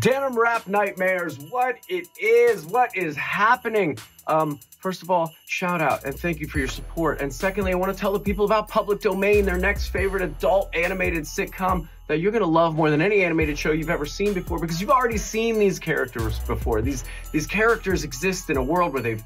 Denim Wrap Nightmares, what is happening? First of all, shout out and thank you for your support. And secondly, I want to tell the people about Public Domain, their next favorite adult animated sitcom that you're going to love more than any animated show you've ever seen before, because you've already seen these characters before. These characters exist in a world where they've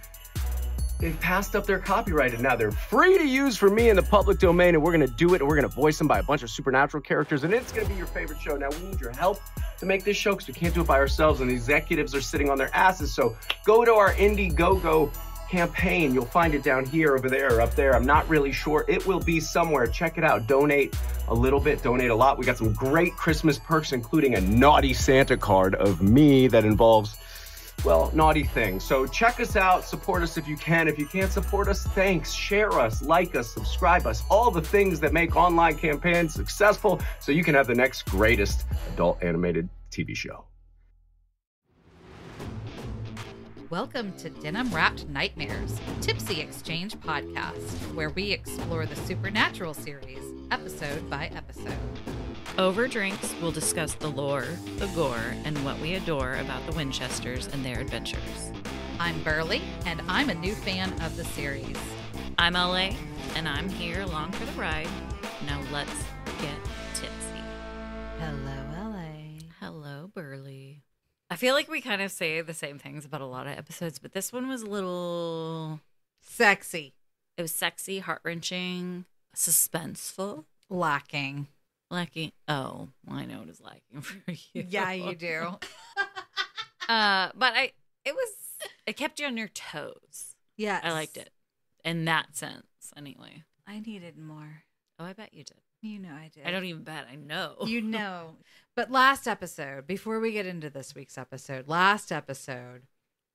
passed up their copyright, and now they're free to use for me in the public domain, and we're going to do it, and we're going to voice them by a bunch of supernatural characters, and it's going to be your favorite show. Now, we need your help to make this show because we can't do it by ourselves, and the executives are sitting on their asses, so go to our Indiegogo campaign. You'll find it down here, over there, or up there. I'm not really sure. It will be somewhere. Check it out. Donate a little bit, donate a lot. We got some great Christmas perks, including a naughty Santa card of me that involves, well, naughty things. So check us out, support us if you can. If you can't support us, thanks. Share us, like us, subscribe us, all the things that make online campaigns successful so you can have the next greatest adult animated TV show. Welcome to Denim Wrapped Nightmares, Tipsy Exchange podcast, where we explore the Supernatural series, episode by episode. Over drinks, we'll discuss the lore, the gore, and what we adore about the Winchesters and their adventures. I'm Burley, and I'm a new fan of the series. I'm LA, and I'm here along for the ride. Now let's get tipsy. Hello, LA. Hello, Burley. I feel like we kind of say the same things about a lot of episodes, but this one was a little Sexy. It was sexy, heart-wrenching, suspenseful. Lacking. Lacking. Oh, well, I know it is lacking for you. Yeah, you do. But it kept you on your toes. Yes. I liked it. In that sense, anyway. I needed more. Oh, I bet you did. You know I did. I don't even bet. I know. You know. But last episode, before we get into this week's episode, last episode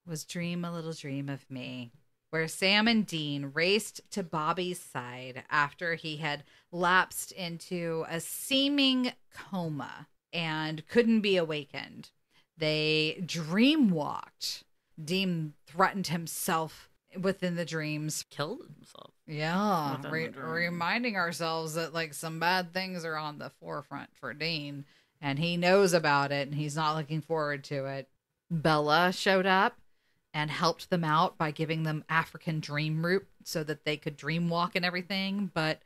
was Dream a Little Dream of Me, where Sam and Dean raced to Bobby's side after he had lapsed into a seeming coma and couldn't be awakened. They dream walked. Dean threatened himself within the dreams. Killed himself. Yeah, Within the dream. reminding ourselves that like some bad things are on the forefront for Dean, and he knows about it, and he's not looking forward to it. Bella showed up and helped them out by giving them African dream root so that they could dream walk and everything, but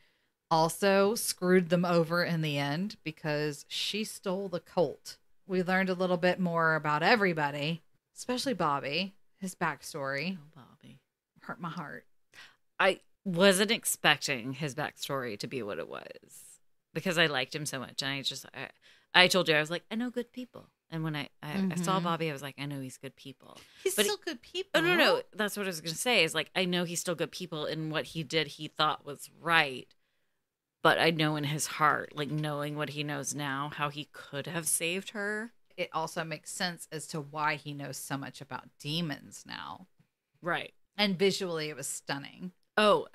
also screwed them over in the end because she stole the colt. We learned a little bit more about everybody, especially Bobby, his backstory. Oh, Bobby. Hurt my heart. I wasn't expecting his backstory to be what it was because I liked him so much. And I told you, I was like, I know good people. And when I saw Bobby, I was like, I know he's good people. He's But still good people. Oh, no. That's what I was going to say is like, I know he's still good people and what he did, he thought was right. But I know in his heart, like knowing what he knows now, how he could have saved her. It also makes sense as to why he knows so much about demons now. Right. And visually, it was stunning. Oh,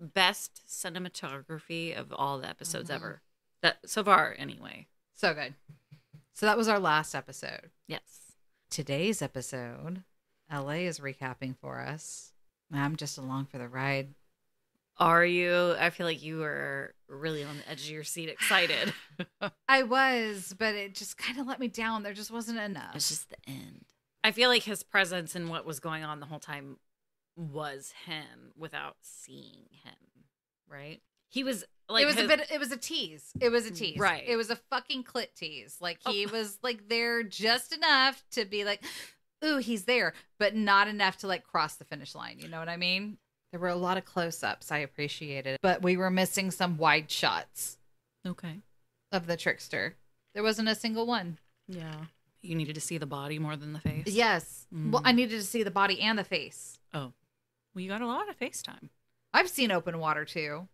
best cinematography of all the episodes ever. That so far, anyway. So good. So that was our last episode. Yes. Today's episode, LA is recapping for us. I'm just along for the ride. Are you? I feel like you were really on the edge of your seat, excited. I was, but it just kind of let me down. There just wasn't enough. It's just the end. I feel like his presence and what was going on the whole time was him without seeing him, right? He was like it was a tease. It was a tease. Right. It was a fucking clit tease. Like he was like there just enough to be like, ooh, he's there, but not enough to like cross the finish line. You know what I mean? There were a lot of close-ups. I appreciated it, but we were missing some wide shots. Okay. Of the trickster. There wasn't a single one. Yeah. You needed to see the body more than the face? Yes. Well, I needed to see the body and the face. Oh. Well, you got a lot of FaceTime. I've seen Open Water, too.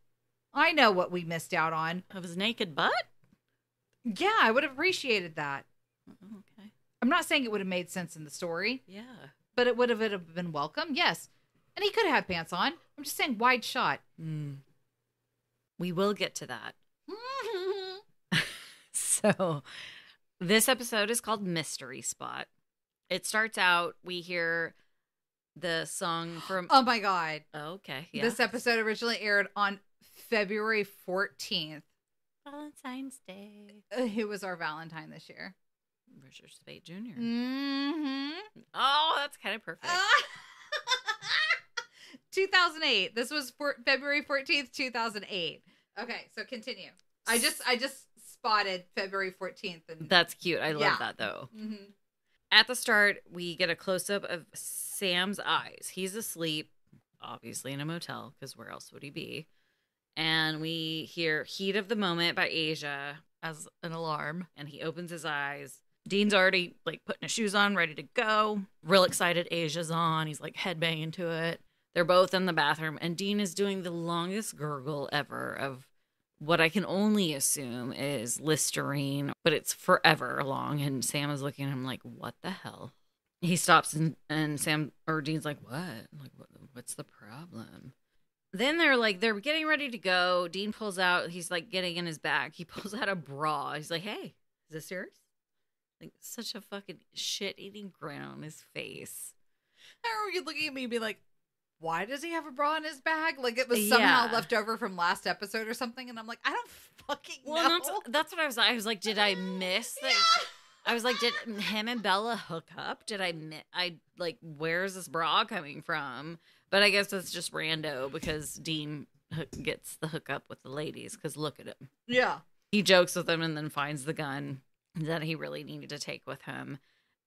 I know what we missed out on. Of his naked butt? Yeah, I would have appreciated that. Okay. I'm not saying it would have made sense in the story. Yeah. But it would have been welcome, yes. And he could have had pants on. I'm just saying wide shot. We will get to that. So, this episode is called Mystery Spot. It starts out, we hear the song from... Oh, my God. Oh, okay. Yeah. This episode originally aired on February 14th. Valentine's Day. Who was our Valentine this year? Richard Spade Jr. Mm-hmm. Oh, that's kind of perfect. 2008. This was February 14th, 2008. Okay, so continue. I just spotted February 14th. And That's cute. I love that, though. Mm-hmm. At the start, we get a close-up of Sam's eyes. He's asleep, obviously in a motel, because where else would he be? And we hear Heat of the Moment by Asia as an alarm, and he opens his eyes. Dean's already, like, putting his shoes on, ready to go. Real excited Asia's on. He's, like, headbanging to it. They're both in the bathroom, and Dean is doing the longest gurgle ever of what I can only assume is Listerine, but it's forever long, and Sam is looking at him like, what the hell? He stops, and Sam, or Dean's like, what? Like, what's the problem? Then they're getting ready to go. Dean pulls out, he's like getting in his bag. He pulls out a bra. He's like, hey, is this yours? Like, such a fucking shit-eating grin on his face. I remember you looking at me and be like, why does he have a bra in his bag? Like it was somehow left over from last episode or something. And I'm like, I don't fucking know. Well, that's what I was like. I was like, did I miss that? I was like, did him and Bella hook up? Did I like, where's this bra coming from? But I guess it's just rando because Dean gets the hookup with the ladies because look at him. Yeah. He jokes with them and then finds the gun that he really needed to take with him.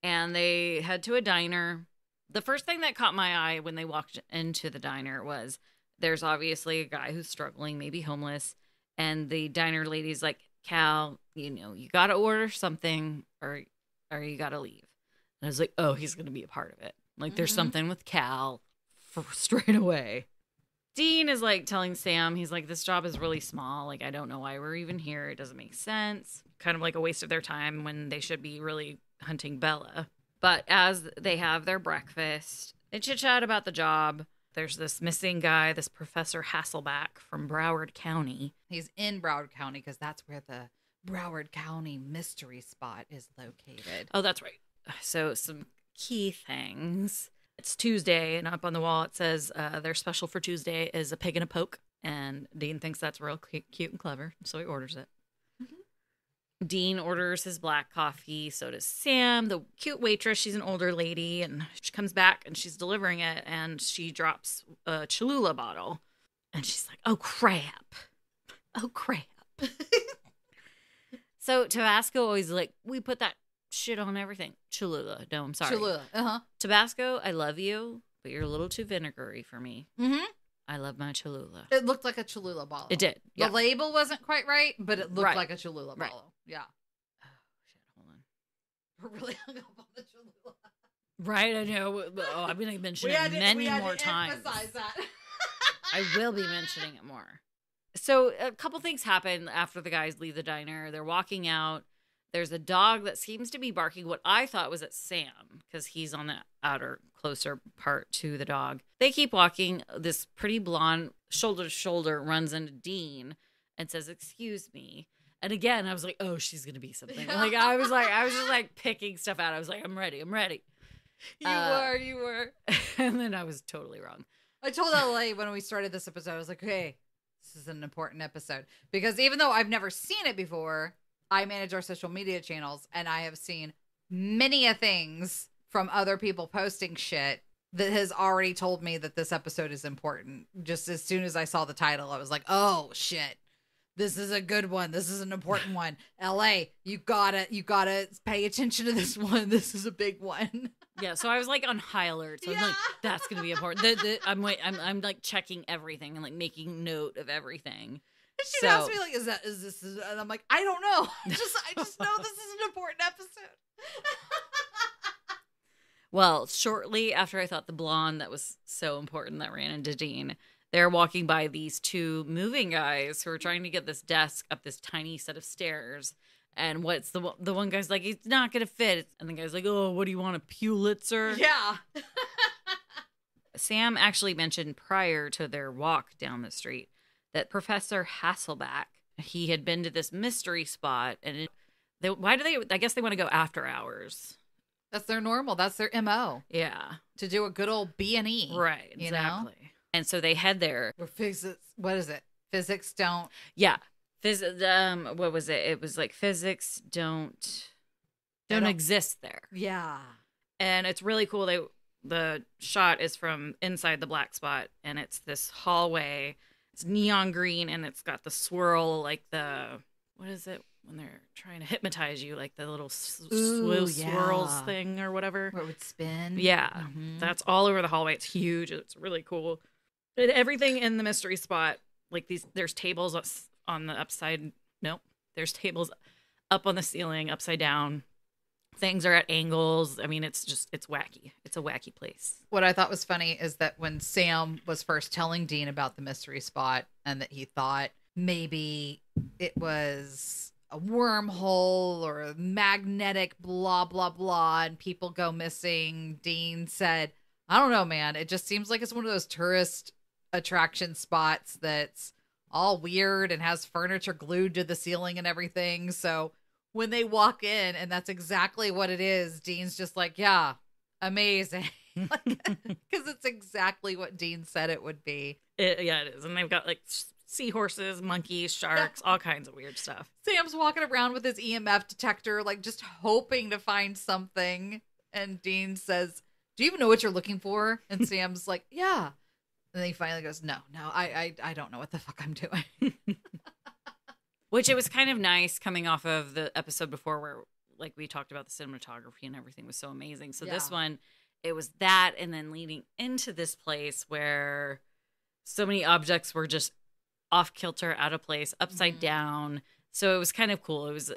And they head to a diner. The first thing that caught my eye when they walked into the diner was there's obviously a guy who's struggling, maybe homeless. And the diner lady's like, Cal, you got to order something or you got to leave. And I was like, oh, he's going to be a part of it. Like, there's something with Cal straight away. Dean is like telling Sam, he's like, this job is really small. Like, I don't know why we're even here. It doesn't make sense. Kind of like a waste of their time when they should be really hunting Bella. But as they have their breakfast, they chit-chat about the job. There's this missing guy, this Professor Hasselback from Broward County. He's in Broward County because that's where the Broward County mystery spot is located. Oh, that's right. So some key things. It's Tuesday, and up on the wall it says their special for Tuesday is a pig and a poke. And Dean thinks that's real cute and clever, so he orders it. Dean orders his black coffee. So does Sam, the cute waitress. She's an older lady, and she comes back, and she's delivering it, and she drops a Cholula bottle. And she's like, oh, crap. Oh, crap. So Tabasco always like, we put that shit on everything. Cholula. No, I'm sorry. Cholula. Uh-huh. Tabasco, I love you, but you're a little too vinegary for me. Mm-hmm. I love my Cholula. It looked like a Cholula bottle. It did. The label wasn't quite right, but it looked like a Cholula Right. bottle. Yeah. Oh, shit. Hold on. We're really hung up on the Cholula. Right, I know. Oh, I'm going to mention it many more times. Emphasize that. I will be mentioning it more. So a couple things happen after the guys leave the diner. They're walking out. There's a dog that seems to be barking what I thought was at Sam because he's on the outer, closer part to the dog. They keep walking. This pretty blonde, shoulder to shoulder, runs into Dean and says, excuse me. And again, I was like, oh, she's going to be something. I was just like picking stuff out. I was like, I'm ready. You were. And then I was totally wrong. I told LA when we started this episode, I was like, okay, this is an important episode. Because even though I've never seen it before, I manage our social media channels, and I have seen many a things from other people posting shit that has already told me that this episode is important. Just as soon as I saw the title, I was like, oh, shit. This is a good one. This is an important one. LA, you gotta pay attention to this one. This is a big one. Yeah, so I was like on high alert. So I was like, that's gonna be important. I'm like checking everything and like making note of everything. And she'd ask me like, is this? And I'm like, I don't know. I just know this is an important episode. Well, shortly after I thought the blonde that was so important that ran into Dean, they're walking by these two moving guys who are trying to get this desk up this tiny set of stairs. And what's the one guy's like, it's not going to fit. And the guy's like, oh, what do you want, a Pulitzer? Yeah. Sam actually mentioned prior to their walk down the street that Professor Hasselback, he had been to this mystery spot. And I guess they want to go after hours. That's their normal. That's their MO. Yeah. To do a good old B&E. Right. Exactly. You know? And so they head there. Where what is it? Physics don't. Yeah. What was it? It was like physics don't. don't exist there. Yeah. And it's really cool. The shot is from inside the black spot, and it's this hallway. It's neon green, and it's got the swirl, like what is it when they're trying to hypnotize you, like the little swirls thing or whatever. Where it would spin. Yeah, That's all over the hallway. It's huge. It's really cool. And everything in the mystery spot, like there's tables on the upside. Nope, there's tables up on the ceiling, upside down. Things are at angles. I mean, it's wacky. It's a wacky place. What I thought was funny is that when Sam was first telling Dean about the mystery spot and that he thought maybe it was a wormhole or a magnetic blah, blah, blah, and people go missing, Dean said, I don't know, man. It just seems like it's one of those tourist attraction spots that's all weird and has furniture glued to the ceiling and everything. So when they walk in and that's exactly what it is, Dean's just like, yeah, amazing. Because it's exactly what Dean said it would be. It is. And they've got like seahorses, monkeys, sharks, all kinds of weird stuff. Sam's walking around with his EMF detector, like just hoping to find something. And Dean says, do you even know what you're looking for? And Sam's like, yeah. And then he finally goes, no, I don't know what the fuck I'm doing. Which it was kind of nice coming off of the episode before where like we talked about the cinematography and everything was so amazing. So this one, it was that, and then leading into this place where so many objects were just off kilter, out of place, upside down. So it was kind of cool. It was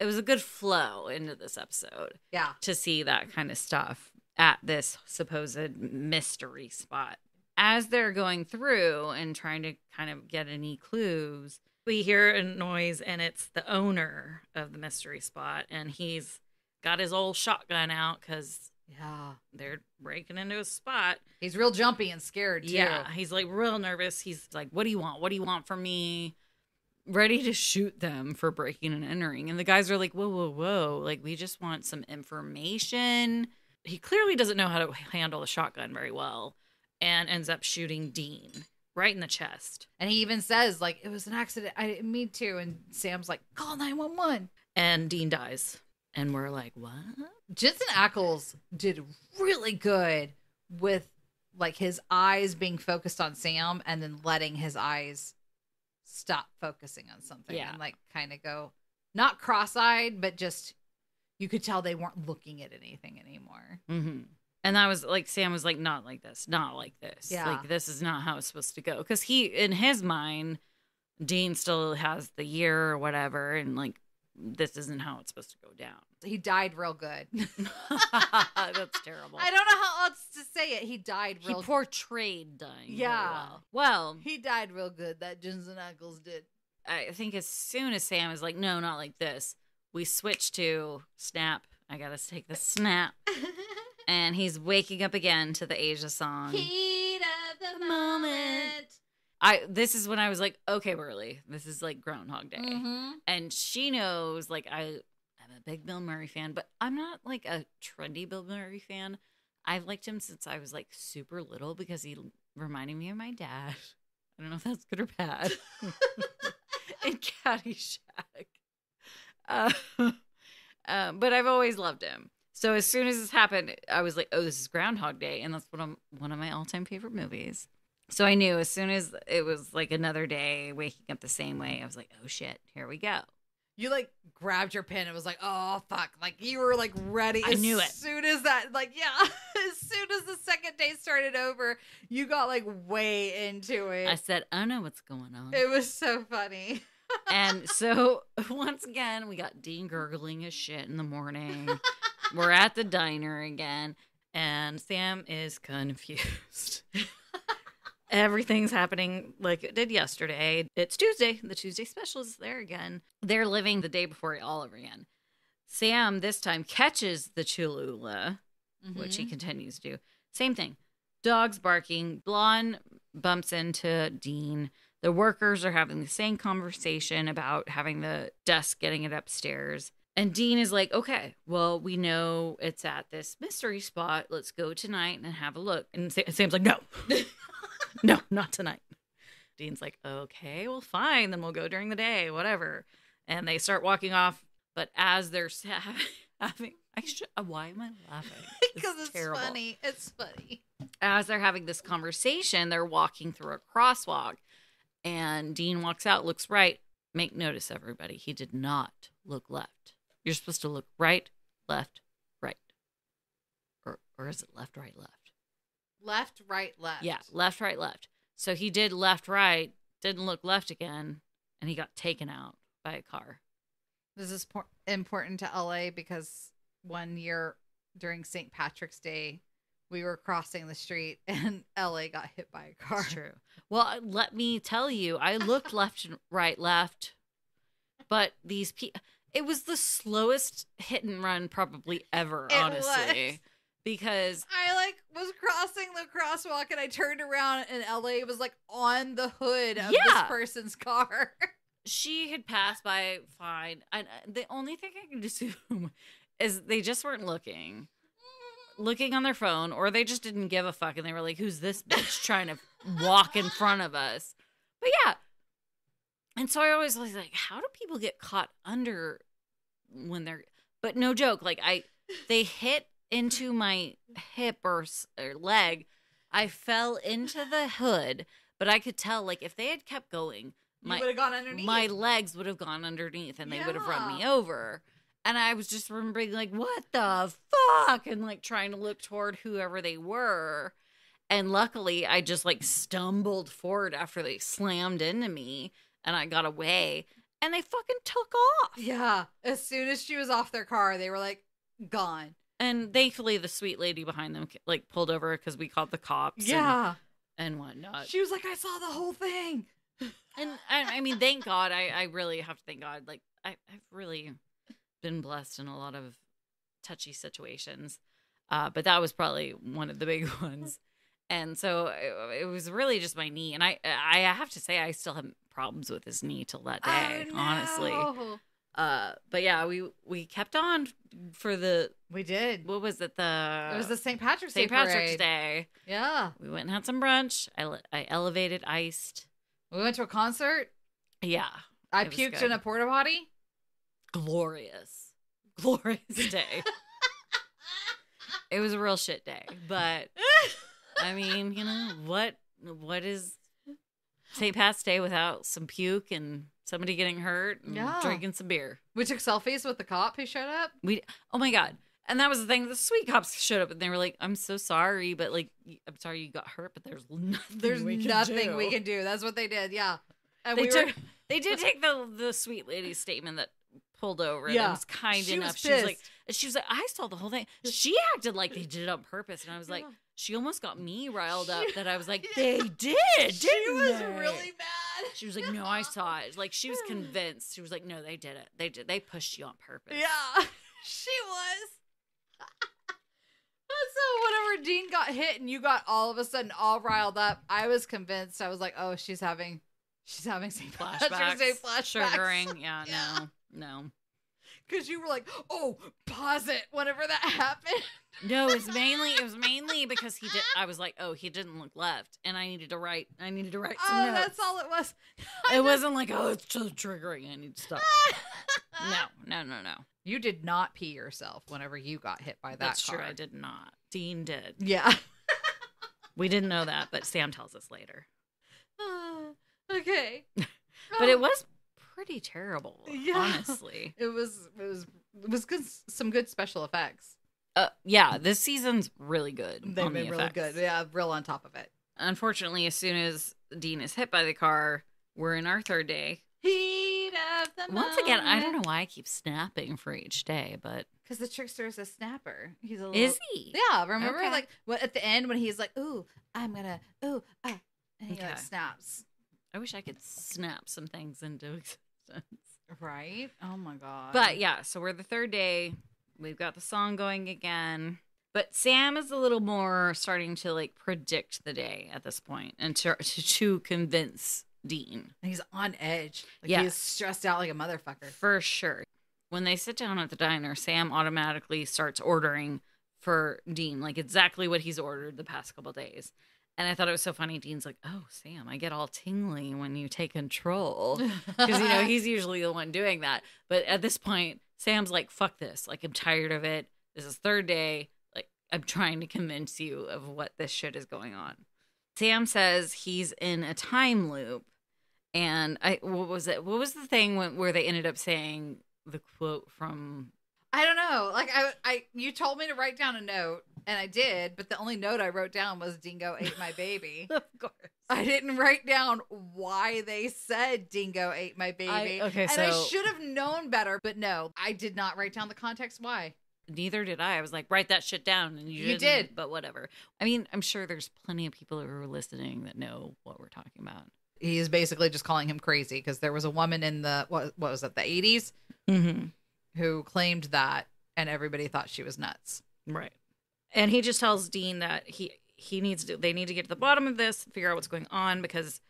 a good flow into this episode. Yeah. To see that kind of stuff at this supposed mystery spot. As they're going through and trying to kind of get any clues, we hear a noise, and it's the owner of the mystery spot, and he's got his old shotgun out because they're breaking into his spot. He's real jumpy and scared, too. Yeah, he's like real nervous. He's like, what do you want? What do you want from me? Ready to shoot them for breaking and entering. And the guys are like, whoa, whoa, whoa. Like, we just want some information. He clearly doesn't know how to handle a shotgun very well. And ends up shooting Dean right in the chest. And he even says, like, it was an accident. I didn't mean to. And Sam's like, call 911. And Dean dies. And we're like, what? Jensen Ackles did really good with, like, his eyes being focused on Sam and then letting his eyes stop focusing on something. Yeah. And, like, kind of go, not cross-eyed, but just, you could tell they weren't looking at anything anymore. Mm-hmm. And I was like, Sam was like, not like this, not like this. Yeah. Like, this is not how it's supposed to go. Because in his mind, Dean still has the year or whatever. And like, this isn't how it's supposed to go down. He died real good. That's terrible. I don't know how else to say it. He died real good. He portrayed dying. Yeah. Well, he died real good. That Jensen Ackles did. I think as soon as Sam is like, no, not like this, we switch to snap. I got to take the snap. And he's waking up again to the Asia song. Heat of the moment. This is when I was like, okay, Burley, this is like Groundhog Day. Mm-hmm. And she knows, like, I'm a big Bill Murray fan, but I'm not like a trendy Bill Murray fan. I've liked him since I was like super little because he reminded me of my dad. I don't know if that's good or bad. In Caddyshack. But I've always loved him. So as soon as this happened, I was like, oh, this is Groundhog Day. And that's one of my all-time favorite movies. So I knew as soon as it was like another day, waking up the same way, I was like, oh, shit, here we go. You like grabbed your pen and was like, oh, fuck. Like you were like ready. I knew it. As soon as that, like, yeah. As soon as the second day started over, you got like way into it. I said, I know what's going on. It was so funny. And so once again, we got Dean gurgling his shit in the morning. We're at the diner again, and Sam is confused. Everything's happening like it did yesterday. It's Tuesday. The Tuesday special is there again. They're living the day before it all over again. Sam this time catches the Cholula, which he continues to do. Same thing. Dogs barking. Blonde bumps into Dean. The workers are having the same conversation about having the desk getting it upstairs. And Dean is like, okay, well, we know it's at this mystery spot. Let's go tonight and have a look. And Sam's like, no, no, not tonight. Dean's like, okay, well, fine. Then we'll go during the day, whatever. And they start walking off But as they're having, why am I laughing? Because it's terrible. funny. It's funny. As they're having this conversation, they're walking through a crosswalk, and Dean walks out, looks right. Make notice, everybody. He did not look left. You're supposed to look right, left, right. Or is it left, right, left? Left, right, left. Yeah, left, right, left. So he did left, right, didn't look left again, and he got taken out by a car. This is important to LA because one year during St. Patrick's Day, we were crossing the street and LA got hit by a car. It's true. Well, let me tell you, I looked left and right, left, but these people, it was the slowest hit and run probably ever, honestly. Was. Because I was crossing the crosswalk and I turned around and LA was on the hood of Yeah. this person's car. she had passed by fine. And the only thing I can assume is they just weren't looking on their phone, or they just didn't give a fuck and they were like, who's this bitch trying to walk in front of us? But yeah. And so I always was like, how do people get caught under when they're, but no joke, they hit into my hip or leg. I fell into the hood, but I could tell, if they had kept going, You would have gone underneath. my legs would have gone underneath and they would have run me Yeah. over. And I was just remembering, what the fuck? And, trying to look toward whoever they were. And luckily, I just, stumbled forward after they slammed into me. And I got away. And they fucking took off. Yeah. As soon as she was off their car, they were gone. And thankfully, the sweet lady behind them, pulled over because we called the cops. Yeah. And whatnot. She was like, I saw the whole thing. And, I mean, thank God. I really have to thank God. I've really been blessed in a lot of touchy situations. But that was probably one of the big ones. And so it was really just my knee. And I have to say, I still have problems with his knee till that day, Oh, no. honestly. But yeah, we kept on for We did. what was it? It was the St. Patrick's Day St. Patrick's parade. Day. Yeah. We went and had some brunch. I elevated iced. We went to a concert. Yeah. I It was puked good. in a porta potty. Glorious day. It was a real shit day, but I mean, what is St. Pat's Day without some puke and somebody getting hurt and Yeah. drinking some beer? We took selfies with the cop who showed up. Oh my God. And that was the thing. The sweet cops showed up and they were like, I'm so sorry, but I'm sorry you got hurt, but there's nothing There's we can nothing do. we can do. That's what they did. Yeah. And They did take the sweet lady's statement that pulled over and Yeah. was kind She enough. was She was like, I saw the whole thing. She acted like they did it on purpose. And I was like, Yeah. she almost got me riled up She- that I was like, Yeah. they did. She didn't was they?" really mad. She was like, no, I saw it. She was convinced. She was like, no, they did it. They did. They pushed you on purpose. Yeah. She was. So whenever Dean got hit and you got all of a sudden all riled up, I was convinced. I was like, oh, she's having St. Patrick's Flashbacks. Day flashbacks. Triggering. Yeah, Yeah. no. Because you were like, oh, pause it whenever that happened. No, it was mainly because he did. I was like, oh, he didn't look left, and I needed to write some Oh, notes. that's all it was. It wasn't like, oh, it's so triggering. I need to stop. No. You did not pee yourself whenever you got hit by that That's car. true. I did not. Dean did. Yeah. We didn't know that, but Sam tells us later. Okay. But it was pretty terrible, Yeah. honestly. It was good. Some good special effects. Yeah, this season's really good. They've on the been really effects. good. Yeah, real on top of it. Unfortunately, as soon as Dean is hit by the car, we're in our third day. Heat of the Once again, I don't know why I keep snapping for each day, but because the trickster is a snapper. He's a little. is he? Yeah, remember Okay. at the end when he's like, "Ooh, I'm gonna, and he Okay. snaps. I wish I could snap some things into existence. Right? Oh my god. But yeah, so we're the third day. We've got the song going again. But Sam is a little more starting to predict the day at this point and to convince Dean. he's on edge. Yeah. He's stressed out like a motherfucker. For sure. When they sit down at the diner, Sam automatically starts ordering for Dean, exactly what he's ordered the past couple days. And I thought it was so funny. Dean's like, "Oh, Sam, I get all tingly when you take control." Because, he's usually the one doing that. But at this point, Sam's like, "Fuck this. Like, I'm tired of it. This is third day. Like, I'm trying to convince you of what this shit is going on." Sam says he's in a time loop. And what was it? What was the thing where they ended up saying the quote from... I don't know. Like, you told me to write down a note, and I did, but the only note I wrote down was Dingo ate my baby. Of course. I didn't write down why they said Dingo ate my baby. I should have known better, but no, I did not write down the context why. Neither did I. I was like, write that shit down, and you did. But whatever. I mean, I'm sure there's plenty of people who are listening that know what we're talking about. He's basically just calling him crazy because there was a woman in the, what was it, the 80s? Mm-hmm. Who claimed that, and everybody thought she was nuts. Right. And he just tells Dean that they need to get to the bottom of this, figure out what's going on, because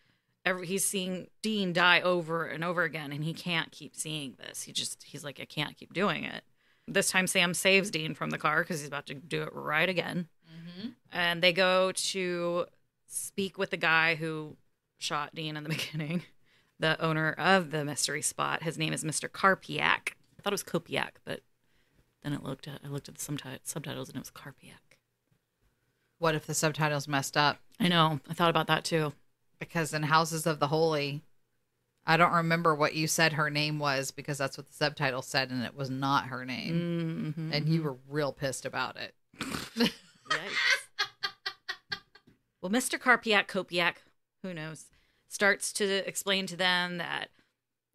he's seeing Dean die over and over again, and he can't keep seeing this. He's like, I can't keep doing it. This time Sam saves Dean from the car because he's about to do it right again. Mm-hmm. And they go to speak with the guy who shot Dean in the beginning, the owner of the mystery spot. His name is Mr. Karpiak. I thought it was Kopiak, but then I looked at the subtitles and it was Karpiak. What if the subtitles messed up? I know. I thought about that too. Because in Houses of the Holy, I don't remember what you said her name was because that's what the subtitle said, and it was not her name. Mm-hmm. And you were real pissed about it. Yikes. Well, Mr. Kopiak, who knows, starts to explain to them that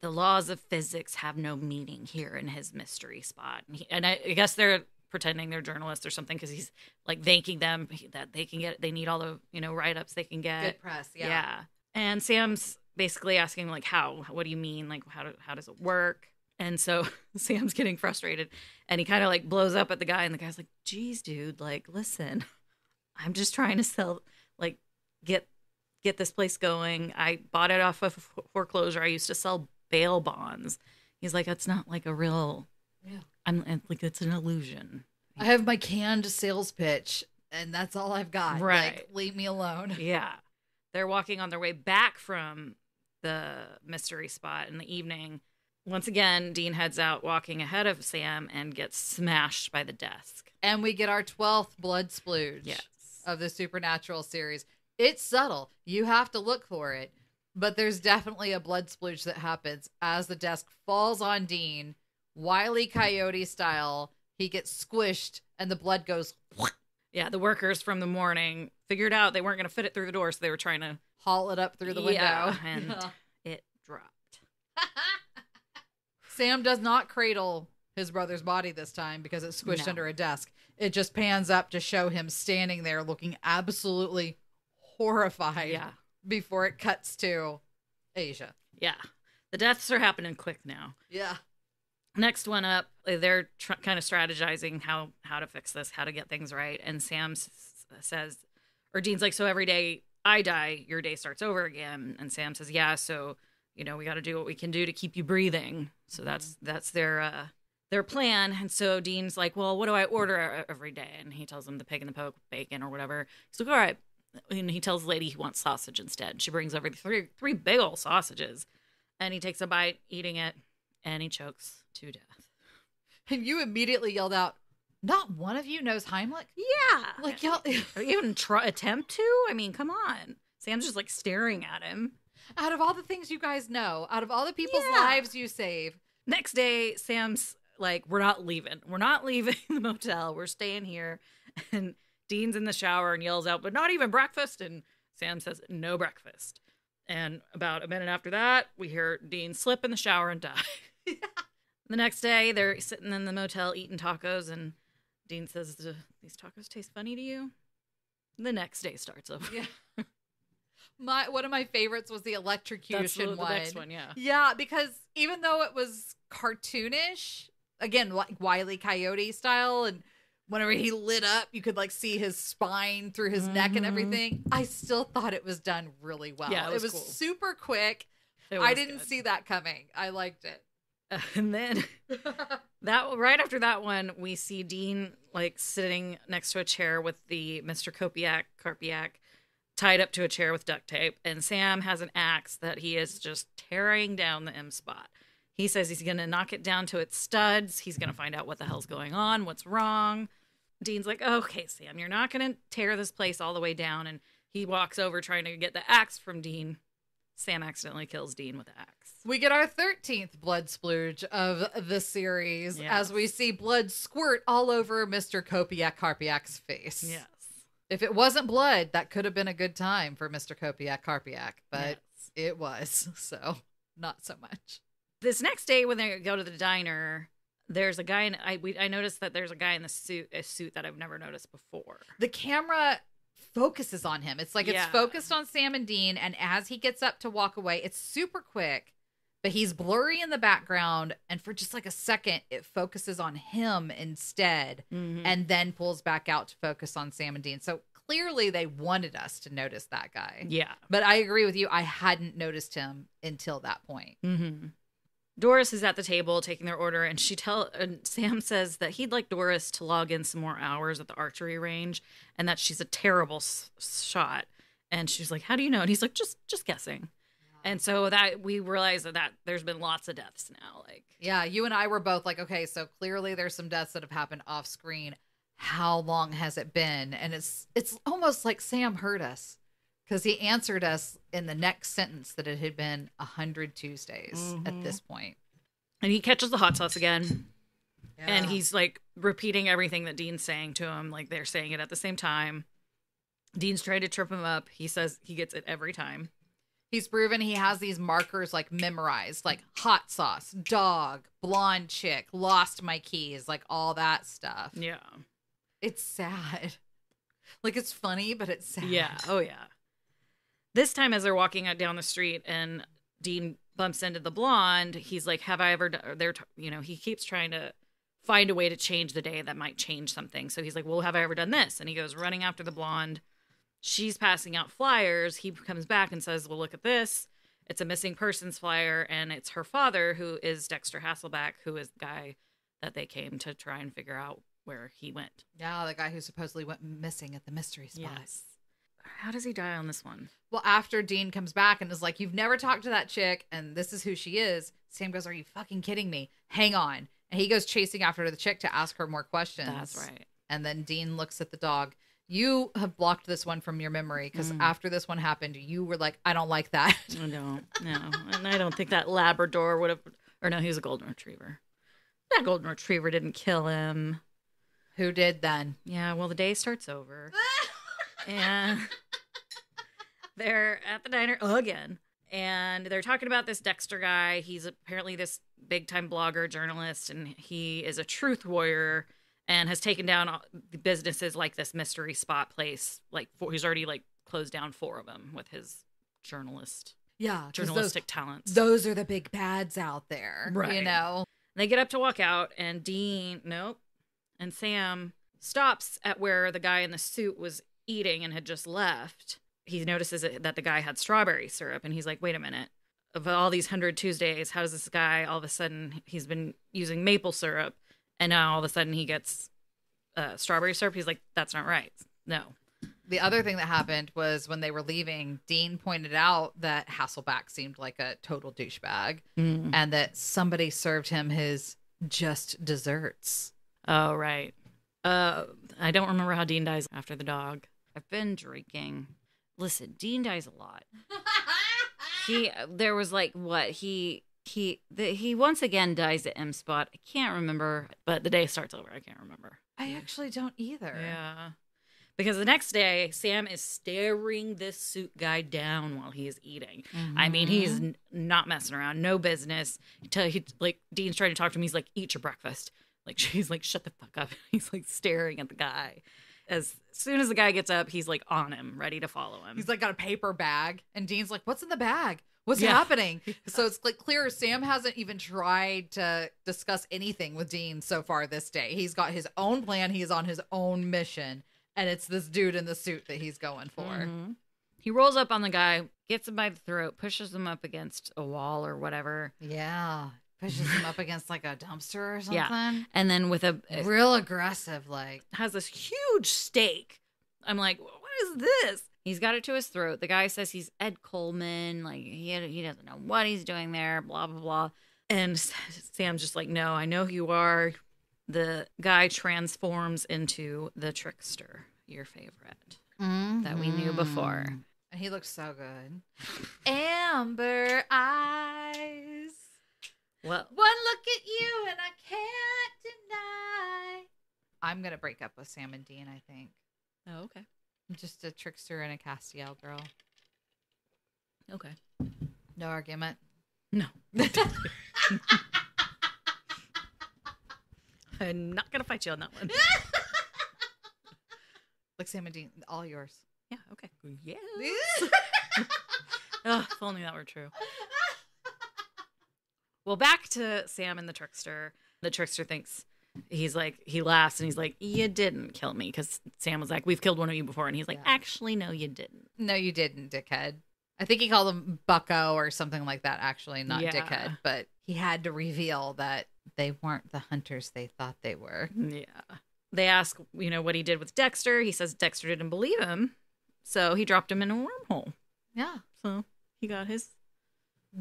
the laws of physics have no meaning here in his mystery spot. And I guess they're pretending they're journalists or something because he's like thanking them that they need all the, write-ups they can get. Good press, yeah. Yeah. And Sam's basically asking, like, how? What do you mean? Like, how does it work? And so Sam's getting frustrated and he kind of like blows up at the guy, and the guy's like, geez, dude, like, listen, I'm just trying to sell, like, get this place going. I bought it off of foreclosure. I used to sell bail bonds. He's like, that's not like a real, I'm like, it's an illusion. I have my canned sales pitch and that's all I've got. Right. Like, leave me alone. Yeah. They're walking on their way back from the mystery spot in the evening. Once again, Dean heads out walking ahead of Sam and gets smashed by the desk. And we get our 12th blood splooge of the Supernatural series. It's subtle. You have to look for it. But there's definitely a blood splooge that happens as the desk falls on Dean, Wile E. Coyote style. He gets squished and the blood goes. Yeah, the workers from the morning figured out they weren't going to fit it through the door, so they were trying to haul it up through the window. And it dropped. Sam does not cradle his brother's body this time because it's squished under a desk. It just pans up to show him standing there looking absolutely horrified. Yeah. Before it cuts to Asia. Yeah. The deaths are happening quick now. Yeah. Next one up, they're kind of strategizing how to fix this, how to get things right. And Sam says, or Dean's like, so every day I die, your day starts over again. And Sam says, yeah, so, we got to do what we can do to keep you breathing. So that's their plan. And so Dean's like, well, what do I order every day? And he tells him the pig and the poke, bacon or whatever. He's like, all right. And he tells the lady he wants sausage instead. She brings over three big old sausages. And he takes a bite, eating it, and he chokes to death. And you immediately yelled out, not one of you knows Heimlich? Yeah. Like, y'all... Or even attempt to? I mean, come on. Sam's just like staring at him. Out of all the things you guys know, out of all the people's lives you save. Next day, Sam's like, we're not leaving. We're not leaving the motel. We're staying here. And Dean's in the shower and yells out, but not even breakfast. And Sam says, no breakfast. And about a minute after that, we hear Dean slip in the shower and die. Yeah. The next day, they're sitting in the motel eating tacos. And Dean says, these tacos taste funny to you? The next day starts over. Yeah. One of my favorites was the electrocution one. The next one, yeah. Yeah, because even though it was cartoonish, again, like Wile E. Coyote style, and whenever he lit up, you could like see his spine through his neck and everything. I still thought it was done really well. Yeah, it was cool. Super quick. I didn't see that coming. I liked it. And then right after that one, we see Dean like sitting next to a chair with the Mr. Karpiak tied up to a chair with duct tape, and Sam has an axe that he is just tearing down the M spot. He says he's going to knock it down to its studs. He's going to find out what the hell's going on, what's wrong. Dean's like, okay, Sam, you're not going to tear this place all the way down. And he walks over trying to get the axe from Dean. Sam accidentally kills Dean with the axe. We get our 13th blood splooge of the series as we see blood squirt all over Mr. Kopiak-Karpiak's face. Yes. If it wasn't blood, that could have been a good time for Mr. Kopiak-Karpiak, but it was, so not so much. This next day when they go to the diner, there's a guy, I noticed that there's a guy in a suit that I've never noticed before. The camera focuses on him. It's like it's focused on Sam and Dean, and as he gets up to walk away, it's super quick, but he's blurry in the background, and for just like a second, it focuses on him instead, and then pulls back out to focus on Sam and Dean. So clearly they wanted us to notice that guy. Yeah. But I agree with you. I hadn't noticed him until that point. Mm-hmm. Doris is at the table taking their order, and Sam says that he'd like Doris to log in some more hours at the archery range, and that she's a terrible shot. And she's like, "How do you know?" And he's like, "Just guessing." Yeah. And so that we realize that there's been lots of deaths now. Like, yeah, you and I were both like, okay, so clearly there's some deaths that have happened off screen. How long has it been? And it's almost like Sam heard us. Because he answered us in the next sentence that it had been 100 Tuesdays at this point. And he catches the hot sauce again. Yeah. And he's like repeating everything that Dean's saying to him. Like they're saying it at the same time. Dean's trying to trip him up. He says he gets it every time. He's proven he has these markers like memorized, like hot sauce, dog, blonde chick, lost my keys, like all that stuff. Yeah. It's sad. Like it's funny, but it's sad. Yeah. Oh, yeah. This time, as they're walking out down the street and Dean bumps into the blonde, he's like, have I ever done, he keeps trying to find a way to change the day that might change something. So he's like, well, have I ever done this? And he goes running after the blonde. She's passing out flyers. He comes back and says, well, look at this. It's a missing persons flyer. And it's her father, who is Dexter Hasselbeck, who is the guy that they came to try and figure out where he went. Yeah, the guy who supposedly went missing at the mystery spot. Yes. How does he die on this one? Well, after Dean comes back and is like, you've never talked to that chick, and this is who she is, Sam goes, are you fucking kidding me? Hang on. And he goes chasing after the chick to ask her more questions. That's right. And then Dean looks at the dog. You have blocked this one from your memory, because after this one happened, you were like, I don't like that. No. And I don't think that Labrador would have, or no, he was a golden retriever. That golden retriever didn't kill him. Who did then? Yeah, well, the day starts over. And they're at the diner again. And they're talking about this Dexter guy. He's apparently this big-time blogger, journalist, and he is a truth warrior and has taken down businesses like this mystery spot place. Like, he's already, like, closed down 4 of them with his journalistic talents. Those are the big bads out there, right? You know? They get up to walk out, and and Sam stops at where the guy in the suit was eating and had just left. He notices that the guy had strawberry syrup, and he's like, wait a minute, of all these 100 Tuesdays, how does this guy all of a sudden, he's been using maple syrup, and now all of a sudden he gets strawberry syrup? He's like, that's not right. No. The other thing that happened was when they were leaving, Dean pointed out that Hasselbeck seemed like a total douchebag, and that somebody served him his just desserts. Oh, right. I don't remember how Dean dies after the dog. I've been drinking. Listen, Dean dies a lot. He once again dies at M Spot. I can't remember, but the day starts over. I can't remember. I actually don't either. Yeah. Because the next day, Sam is staring this suit guy down while he is eating. I mean, he's not messing around. No business. Dean's trying to talk to him. He's like, eat your breakfast. Like, she's like, shut the fuck up. He's like staring at the guy. As soon as the guy gets up, he's like on him, ready to follow him. He's like got a paper bag, and Dean's like, what's in the bag? What's happening? So it's like clear Sam hasn't even tried to discuss anything with Dean so far this day. He's got his own plan. He is on his own mission, and it's this dude in the suit that he's going for. He rolls up on the guy, gets him by the throat, pushes him up against a wall or whatever. Yeah. Pushes him up against like a dumpster or something. Yeah. And then with a real aggressive, like, has this huge stake. I'm like, what is this? He's got it to his throat. The guy says he's Ed Coleman. Like, he doesn't know what he's doing there, blah, blah, blah. And Sam's just like, no, I know who you are. The guy transforms into the trickster, your favorite, that we knew before. And he looks so good. Amber eyes. Well, One look at you and I can't deny. I'm going to break up with Sam and Dean, I think. oh, okay. I'm just a trickster and a Castiel girl. Okay. No argument. No. I'm not going to fight you on that one. Like Sam and Dean, all yours. Yeah, okay. Yeah. Oh, if only that were true. Well, back to Sam and the trickster. The trickster thinks, he laughs and he's like, you didn't kill me. Because Sam was like, we've killed one of you before. And he's like, actually, no, you didn't. No, you didn't, dickhead. I think he called him Bucko or something like that, actually, not Yeah. dickhead. But he had to reveal that they weren't the hunters they thought they were. Yeah. They ask, what he did with Dexter. He says Dexter didn't believe him. So he dropped him in a wormhole. Yeah. So he got his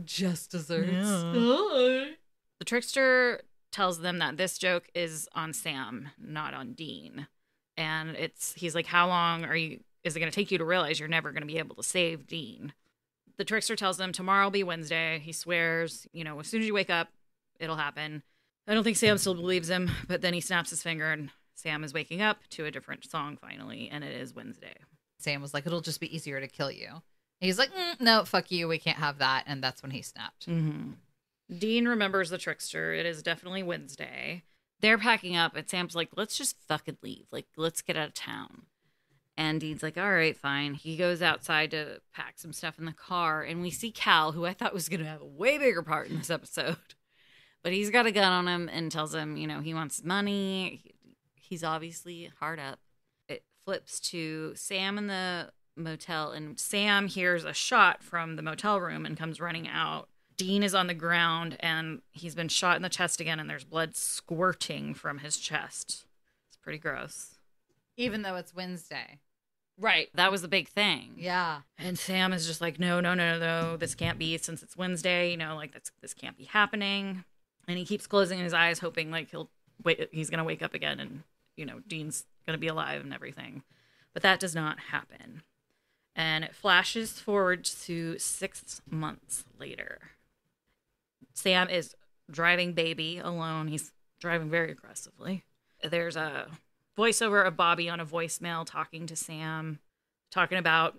Just desserts. Yeah. The trickster tells them that this joke is on Sam, not on Dean. And he's like, how long is it going to take you to realize you're never going to be able to save Dean? The trickster tells them tomorrow will be Wednesday. He swears, as soon as you wake up, it'll happen. I don't think Sam still believes him, but then he snaps his finger and Sam is waking up to a different song finally, and it is Wednesday. Sam was like, it'll just be easier to kill you. And he's like, no, fuck you. We can't have that. And that's when he snapped. Mm-hmm. Dean remembers the trickster. It is definitely Wednesday. They're packing up, and Sam's like, let's just fucking leave. Like, let's get out of town. And Dean's like, all right, fine. He goes outside to pack some stuff in the car, and we see Cal, who I thought was going to have a way bigger part in this episode. But he's got a gun on him and tells him, he wants money. He's obviously hard up. It flips to Sam in the motel, and Sam hears a shot from the motel room and comes running out. Dean is on the ground, and he's been shot in the chest again, and there's blood squirting from his chest. It's pretty gross. Even though it's Wednesday. Right. That was the big thing. Yeah. And Sam is just like, no, this can't be, since it's Wednesday, this can't be happening. And he keeps closing his eyes, hoping like he's going to wake up again and, Dean's going to be alive and everything. But that does not happen. And it flashes forward to 6 months later. Sam is driving baby alone. He's driving very aggressively. There's a voiceover of Bobby on a voicemail talking to Sam, talking about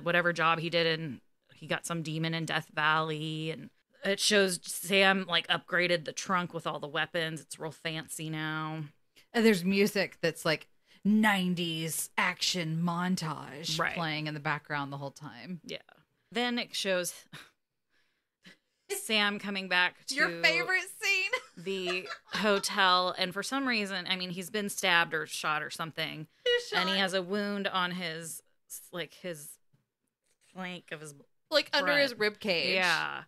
whatever job he did, and he got some demon in Death Valley. And it shows Sam like upgraded the trunk with all the weapons. It's real fancy now. And there's music that's like 90s action montage playing in the background the whole time. Yeah. Then it shows Sam coming back to your favorite scene, the hotel, and for some reason, he's been stabbed or shot or something, and he has a wound on his flank of his under his rib cage. Yeah.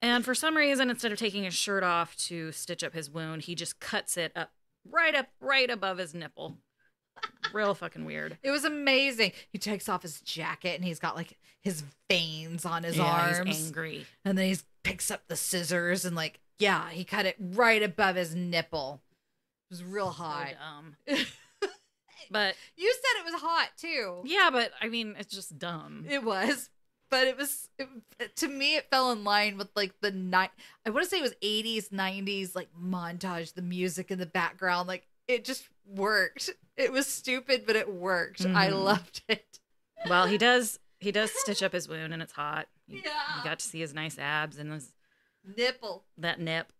And for some reason, instead of taking his shirt off to stitch up his wound, he just cuts it up right above his nipple. Real fucking weird. It was amazing. He takes off his jacket and he's got like his veins on his arms. He's angry. And then he picks up the scissors and he cut it right above his nipple. It was real hot. So dumb. But you said it was hot too. Yeah, but it's just dumb. It was. But to me, it fell in line with I want to say it was 80s, 90s, montage, the music in the background. It just worked. It was stupid, but it worked. Mm-hmm. I loved it. Well, he does stitch up his wound, and it's hot. You got to see his nice abs and his nipple. That nip.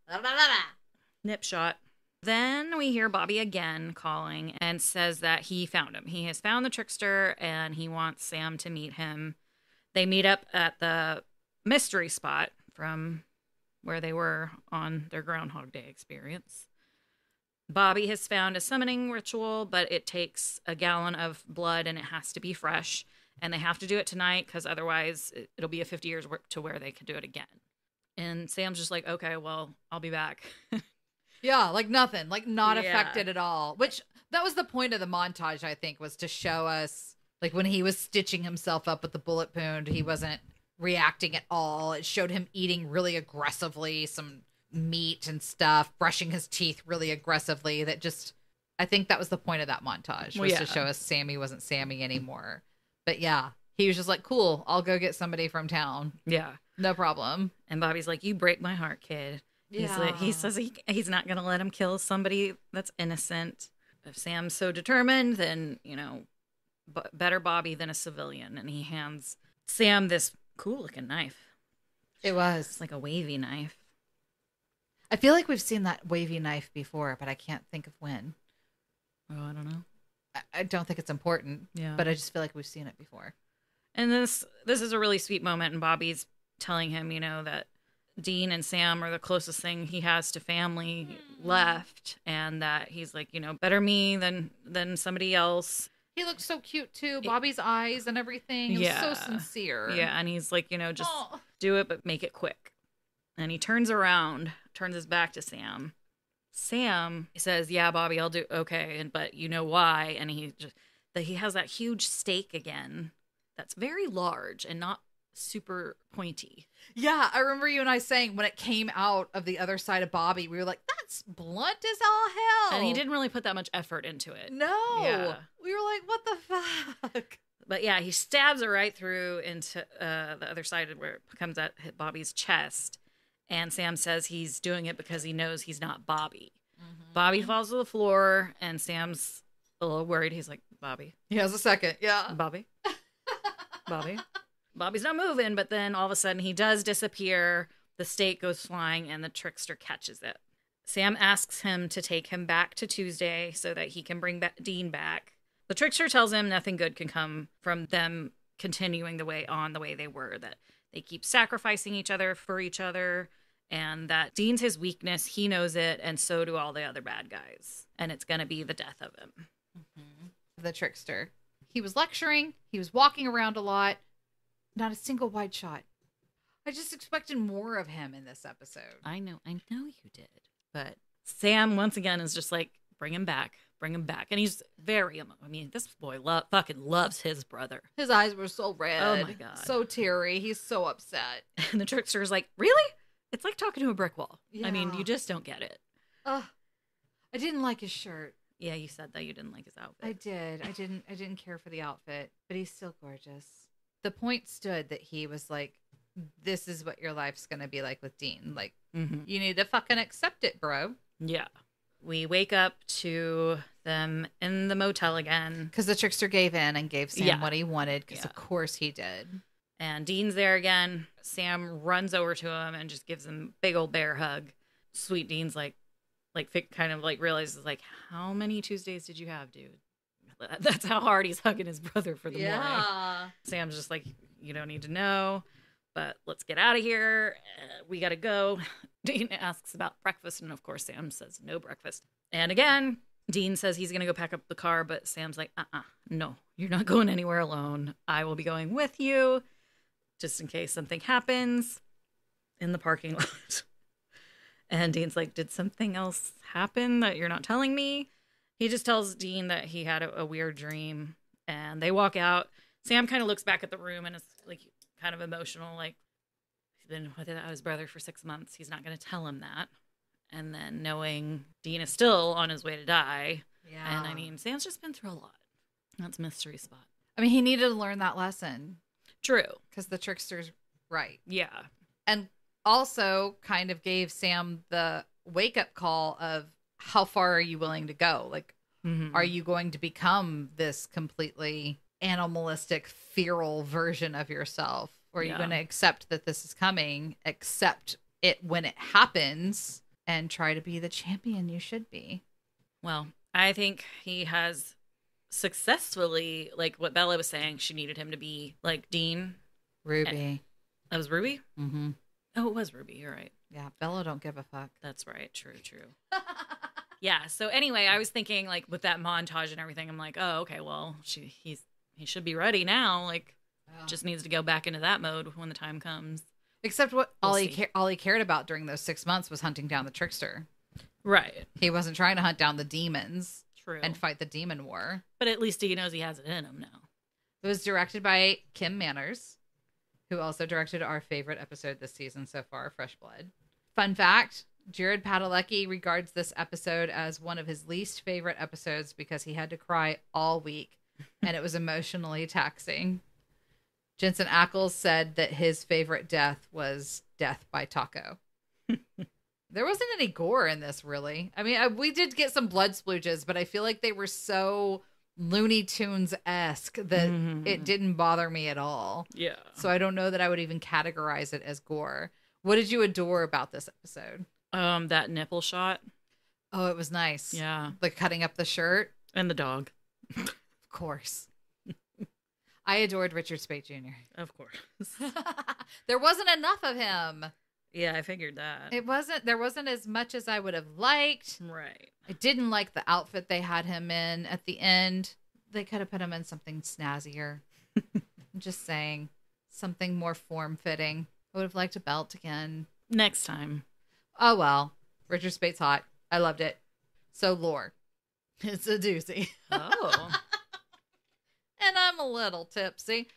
Nip shot. Then we hear Bobby again calling and says that he found him. He has found the trickster, and he wants Sam to meet him. They meet up at the mystery spot from where they were on their Groundhog Day experience. Bobby has found a summoning ritual, but it takes a gallon of blood, and it has to be fresh. And they have to do it tonight because otherwise it'll be a 50 years to where they could do it again. And Sam's just like, okay, well, I'll be back. Yeah, nothing, not affected at all. Which that was the point of the montage, I think, was to show us Like when he was stitching himself up with the bullet wound, he wasn't reacting at all. It showed him eating really aggressively, some meat and stuff, brushing his teeth really aggressively. That just, I think that was the point of that montage, was to show us Sammy wasn't Sammy anymore. But yeah, he was just like, cool, I'll go get somebody from town. Yeah. No problem. And Bobby's like, you break my heart, kid. Yeah. He says he's not going to let him kill somebody that's innocent. If Sam's so determined, then, you know, better Bobby than a civilian. And he hands Sam this cool looking knife. It was. It's like a wavy knife. I feel like we've seen that wavy knife before, but I can't think of when. Oh, I don't know. I don't think it's important, Yeah. but I just feel like we've seen it before. And this is a really sweet moment, and Bobby's telling him, you know, that Dean and Sam are the closest thing he has to family left, and that he's like, you know, better me than somebody else. He looked so cute too. Bobby's eyes and everything. He was so sincere. Yeah, and he's like, you know, just do it, but make it quick. And he turns around, turns his back to Sam. Sam says, yeah, Bobby, I'll do okay, but you know why? And he has that huge steak again that's very large and not super pointy. Yeah, I remember you and I saying when it came out of the other side of Bobby, we were like, that's blunt as all hell. And he didn't really put that much effort into it. No. Yeah. We were like, what the fuck? But yeah, he stabs it right through into the other side where it comes at hit Bobby's chest. And Sam says he's doing it because he knows he's not Bobby. Mm-hmm. Bobby falls to the floor, and Sam's a little worried. He's like, Bobby. He has a second. Yeah. Bobby. Bobby. Bobby's not moving, but then all of a sudden he does disappear. The steak goes flying, and the trickster catches it. Sam asks him to take him back to Tuesday so that he can bring Dean back. The trickster tells him nothing good can come from them continuing the way they were, that they keep sacrificing each other for each other, and that Dean's his weakness. He knows it, and so do all the other bad guys. And it's going to be the death of him. Mm-hmm. The trickster. He was lecturing. He was walking around a lot. Not a single wide shot. I just expected more of him in this episode. I know you did. But Sam, once again, is just like, bring him back. And he's very, I mean, this boy fucking loves his brother. His eyes were so red. Oh my God. So teary. He's so upset. And the trickster's like, really? It's like talking to a brick wall. Yeah. I mean, you just don't get it. I didn't like his shirt. Yeah, you said that you didn't like his outfit. I did. I didn't care for the outfit, but he's still gorgeous. The point stood that he was like, this is what your life's going to be like with Dean. Like, you need to fucking accept it, bro. Yeah. We wake up to them in the motel again. Because the trickster gave in and gave Sam what he wanted, because of course he did. And Dean's there again. Sam runs over to him and just gives him a big old bear hug. Sweet Dean's like kind of like realizes like, how many Tuesdays did you have, dude? That's how hard he's hugging his brother for the morning. Sam's just like, you don't need to know, but let's get out of here. We got to go. Dean asks about breakfast, and of course Sam says no breakfast. And again, Dean says he's going to go pack up the car, but Sam's like, no, you're not going anywhere alone. I will be going with you, just in case something happens in the parking lot. And Dean's like, did something else happen that you're not telling me? He just tells Dean that he had a weird dream, and they walk out. Sam kind of looks back at the room and is like kind of emotional, like he's been without his brother for 6 months. He's not going to tell him that. And then knowing Dean is still on his way to die. Yeah. And I mean, Sam's just been through a lot. That's mystery spot. I mean, he needed to learn that lesson. True. Because the trickster's right. Yeah. And also kind of gave Sam the wake-up call of, how far are you willing to go? Like, are you going to become this completely animalistic, feral version of yourself? Or are you going to accept that this is coming, accept it when it happens, and try to be the champion you should be? Well, I think he has successfully, like what Bella was saying, she needed him to be like Dean. Ruby. That was Ruby? Mm-hmm. Oh, it was Ruby. You're right. Yeah, Bella don't give a fuck. That's right. True. Yeah. So anyway, I was thinking like with that montage and everything, I'm like, oh, okay, well, he should be ready now. Like, just needs to go back into that mode when the time comes. Except all he cared about during those 6 months was hunting down the trickster. Right. He wasn't trying to hunt down the demons. True. And fight the demon war. But at least he knows he has it in him now. It was directed by Kim Manners, who also directed our favorite episode this season so far, Fresh Blood. Fun fact, Jared Padalecki regards this episode as one of his least favorite episodes because he had to cry all week and it was emotionally taxing. Jensen Ackles said that his favorite death was death by taco. There wasn't any gore in this, really. I mean, we did get some blood splooges, but I feel like they were so Looney Tunes-esque that it didn't bother me at all. Yeah. So I don't know that I would even categorize it as gore. What did you adore about this episode? That nipple shot. Oh, it was nice. Yeah. Like cutting up the shirt. And the dog. Of course. I adored Richard Speight Jr. Of course. There wasn't enough of him. Yeah, I figured that. There wasn't as much as I would have liked. Right. I didn't like the outfit they had him in at the end. They could have put him in something snazzier. I'm just saying. Something more form-fitting. I would have liked a belt again. Next time. Oh, well. Richard Speight's hot. I loved it. So, lore. It's a doozy. Oh. And I'm a little tipsy.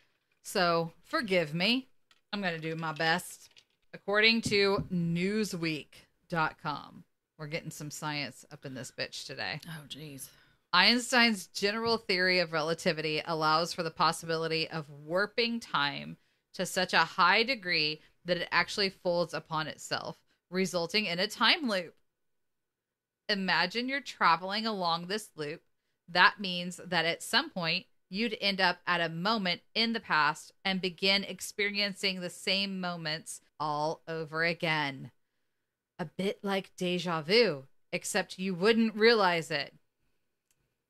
So, forgive me. I'm going to do my best. According to Newsweek.com, we're getting some science up in this bitch today. Oh, geez. Einstein's general theory of relativity allows for the possibility of warping time to such a high degree that it actually folds upon itself, resulting in a time loop. Imagine you're traveling along this loop. That means that at some point, you'd end up at a moment in the past and begin experiencing the same moments all over again. A bit like deja vu, except you wouldn't realize it.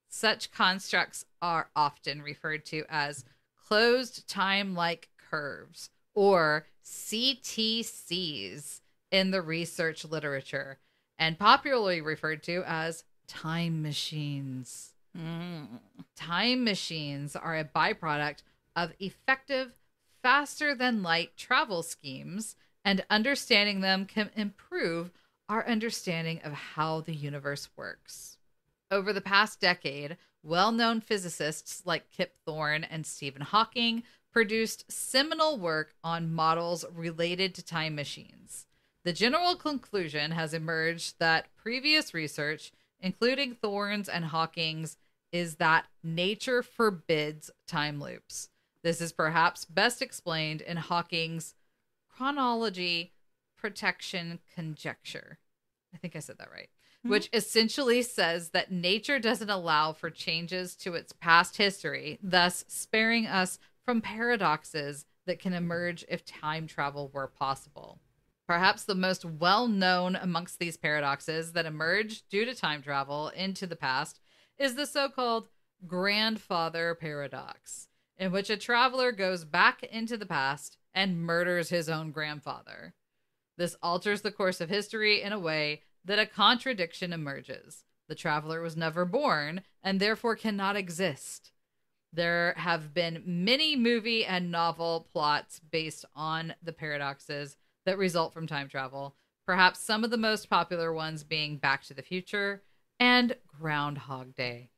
Such constructs are often referred to as closed time-like curves, or CTCs in the research literature, and popularly referred to as time machines. Time machines are a byproduct of effective, faster-than-light travel schemes, and understanding them can improve our understanding of how the universe works. Over the past decade, well-known physicists like Kip Thorne and Stephen Hawking produced seminal work on models related to time machines. The general conclusion has emerged that previous research, including Thorne's and Hawking's, is that nature forbids time loops. This is perhaps best explained in Hawking's chronology protection conjecture. I think I said that right. Which essentially says that nature doesn't allow for changes to its past history, thus sparing us from paradoxes that can emerge if time travel were possible. Perhaps the most well-known amongst these paradoxes that emerge due to time travel into the past is the so-called grandfather paradox, in which a traveler goes back into the past and murders his own grandfather. This alters the course of history in a way that a contradiction emerges. The traveler was never born and therefore cannot exist. There have been many movie and novel plots based on the paradoxes that result from time travel, perhaps some of the most popular ones being Back to the Future and Groundhog Day.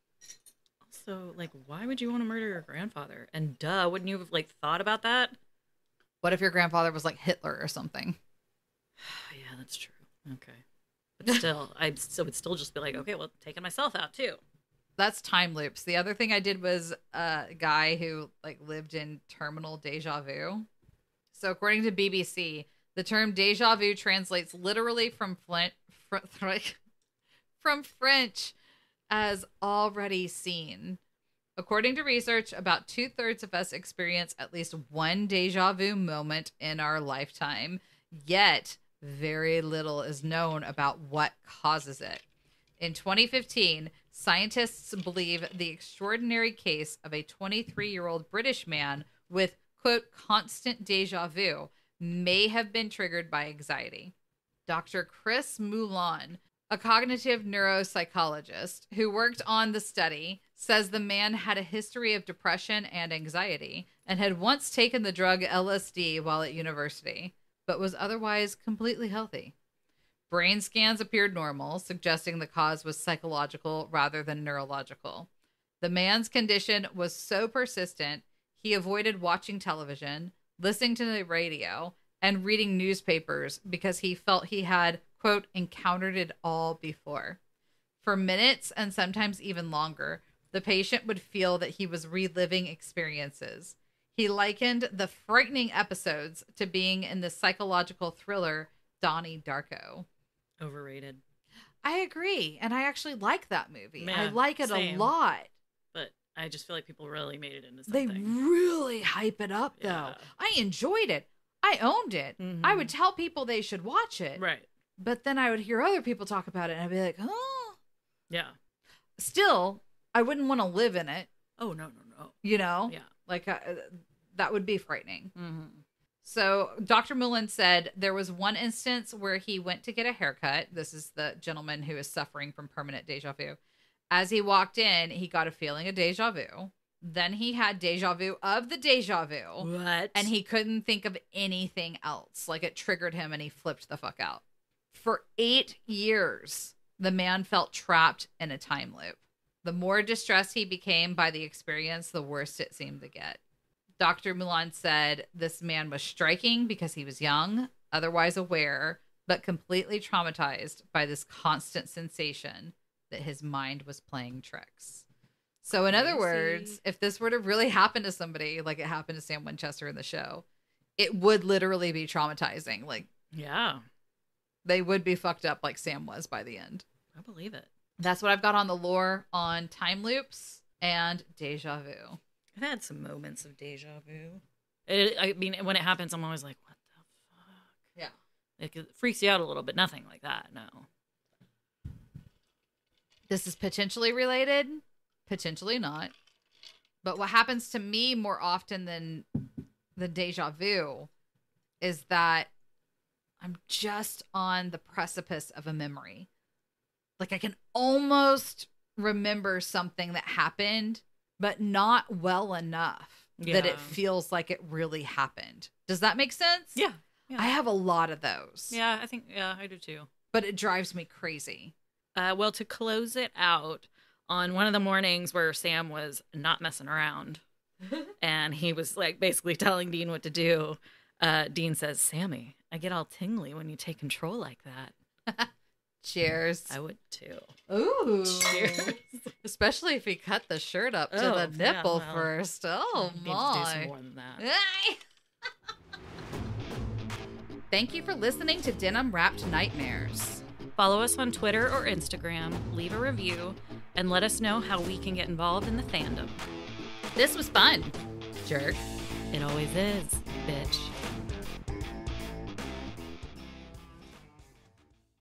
Also, like, why would you want to murder your grandfather? And wouldn't you have, like, thought about that? What if your grandfather was like Hitler or something? Yeah, that's true. Okay. But still, I would still just be like, okay, well, taking myself out too. That's time loops. The other thing I did was a guy who like lived in terminal deja vu. So according to BBC, the term deja vu translates literally from French as already seen. According to research, about 2/3 of us experience at least one deja vu moment in our lifetime, yet very little is known about what causes it. In 2015, scientists believe the extraordinary case of a 23-year-old British man with, quote, constant deja vu may have been triggered by anxiety. Dr. Chris Moulon, a cognitive neuropsychologist who worked on the study, says the man had a history of depression and anxiety and had once taken the drug LSD while at university, but was otherwise completely healthy. Brain scans appeared normal, suggesting the cause was psychological rather than neurological. The man's condition was so persistent, He avoided watching television, listening to the radio, and reading newspapers because he felt he had, quote, encountered it all before. For minutes and sometimes even longer, the patient would feel that he was reliving experiences. He likened the frightening episodes to being in the psychological thriller Donnie Darko. Overrated. I agree. And I actually like that movie. Yeah, I like it same. a lot. But I just feel like people really made it into They something. really hype it up, though. Yeah. I enjoyed it. I owned it. I would tell people they should watch it. Right. But then I would hear other people talk about it, and I'd be like, oh. Yeah. Still, I wouldn't want to live in it, Oh, no. you know? Yeah. Like, that would be frightening. Mm-hmm. So Dr. Mullen said there was one instance where he went to get a haircut. This is the gentleman who is suffering from permanent deja vu. As he walked in, he got a feeling of deja vu. Then he had deja vu of the deja vu. What? And he couldn't think of anything else. Like, it triggered him and he flipped the fuck out. For 8 years, the man felt trapped in a time loop. The more distressed he became by the experience, the worse it seemed to get. Dr. Mullen said this man was striking because he was young, otherwise aware, but completely traumatized by this constant sensation that his mind was playing tricks. So in other words, if this were to really happen to somebody, like it happened to Sam Winchester in the show, it would literally be traumatizing. Like, Yeah. they would be fucked up like Sam was by the end. I believe it. That's what I've got on the lore on time loops and deja vu. I've had some moments of deja vu. I mean, when it happens, I'm always like, what the fuck? Yeah. It freaks you out a little, but nothing like that, no. This is potentially related, potentially not. But what happens to me more often than the deja vu is that I'm just on the precipice of a memory. Like, I can almost remember something that happened, but not well enough that it feels like it really happened. Does that make sense? Yeah. I have a lot of those. Yeah, I do too. But it drives me crazy. Well, to close it out, on one of the mornings where Sam was not messing around and he was like basically telling Dean what to do, Dean says, Sammy, I get all tingly when you take control like that. Cheers. I would too. Ooh. Cheers. Especially if he cut the shirt up to Oh, the nipple yeah, well, first. Oh, Need to do some my. more than that. Thank you for listening to Denim Wrapped Nightmares. Follow us on Twitter or Instagram, leave a review, and let us know how we can get involved in the fandom. This was fun. Jerk. It always is, bitch.